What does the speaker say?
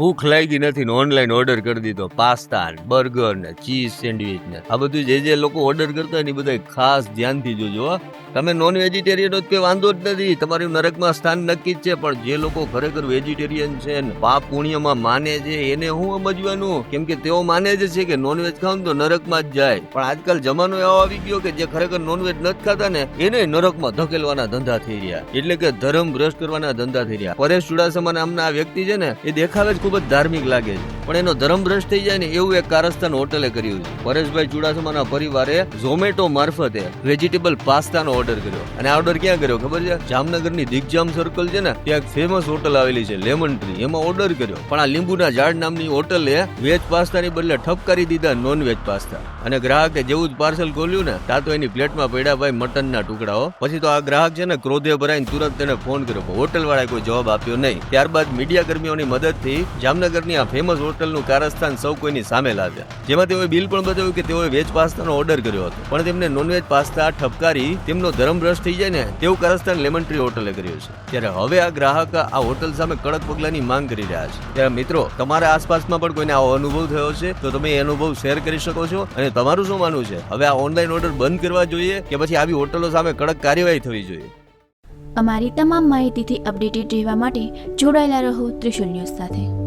ભૂખ લાગી નથી ને ઓનલાઈન ઓર્ડર કરી દીધો પાસ્તા બર્ગર ને ચીઝ સેન્ડવિચ ને આ બધું જે લોકો ઓર્ડર કરતા હોય ને બધા ખાસ ધ્યાનથી જોજો. તમે નોન વેજીટેરિયન હોય તો વાંધો જ નથી, તમારું નરકમાં સ્થાન નક્કી જ છે. પણ જે લોકો ખરેખર વેજીટેરિયન છે ને પાપ પુણ્યમાં માને છે એને હું સમજવાનું, કેમ કે તેઓ માને જ છે કે નોનવેજ ખાવ તો નરકમાં જ જાય. પણ આજકાલ જમાનો એવો આવી ગયો કે જે ખરેખર નોનવેજ નથી ખાતા ને એને નરકમાં ધકેલવાના ધંધા થઈ રહ્યા, એટલે કે ધર્મ ભ્રષ્ટ કરવાના ધંધા થઈ રહ્યા. પરેશ ચુડાસમા નામના આ વ્યક્તિ છે ને એ દેખાવે જ ખૂબ જ ધાર્મિક લાગે છે, પણ એનો ધર્મ ભ્રષ્ટ થઈ જાય ને એવું એક કારસ્તાન હોટલે કર્યું છે. પરેશભાઈ ચુડાસમાના પરિવારે ઝોમેટો મારફતે વેજીટેબલ પાસ્તાનો ઓર્ડર કર્યો, અને આ ઓર્ડર ક્યાં કર્યો ખબર છે? જામનગરની દિગ્જામ સર્કલ છે ને ત્યાં એક ફેમસ હોટલ આવેલી છે લેમન ટ્રી, એમાં ઓર્ડર કર્યો. પણ આ લીંબુના ઝાડ નામની હોટલે વેજ પાસ્તાની બદલે ઠપકારી દીધા નોન વેજ પાસ્તા, અને ગ્રાહકે જેવું જ પાર્સલ ખોલ્યું ને ત્યાં તો એની પ્લેટમાં પડ્યા ભાઈ મટનના ટુકડાઓ. પછી તો આ ગ્રાહક છે ને ક્રોધે ભરાઈને તુરંત તેને ફોન કર્યો, પણ હોટલ વાળાએ કોઈ જવાબ આપ્યો નહીં. ત્યારબાદ મીડિયા કર્મીઓની મદદથી જામનગરની આ ફેમસ હોટલનું કારસ્તાન સૌ કોઈની સામે લાવ્યા, જેમાં તેઓએ બિલ પણ બતાવ્યું કે તેઓએ વેજ પાસ્તાનો ઓર્ડર કર્યો હતો, પણ તેમને નોનવેજ પાસ્તા ઠપકારી તેમનો ધર્મ ભ્રષ્ટ થઈ જાય ને તેવું કારસ્તાન લેમન ટ્રી હોટલે કર્યું છે. ત્યારે હવે આ ગ્રાહક આ હોટલ સામે કડક પગલાની માંગ કરી રહ્યા છે. ત્યારે મિત્રો, તમારા આસપાસમાં પણ કોઈને આવો અનુભવ થયો છે તો તમે એ અનુભવ શેર કરી શકો છો. અને તમારું શું માનવું છે? હવે આ ઓનલાઈન ઓર્ડર બંધ કરવા જોઈએ કે પછી આવી હોટલો સામે કડક કાર્યવાહી થવી જોઈએ? અમારી તમામ માહિતીથી અપડેટેડ રહેવા માટે જોડાયેલા રહો ત્રિશુલ ન્યૂઝ સાથે.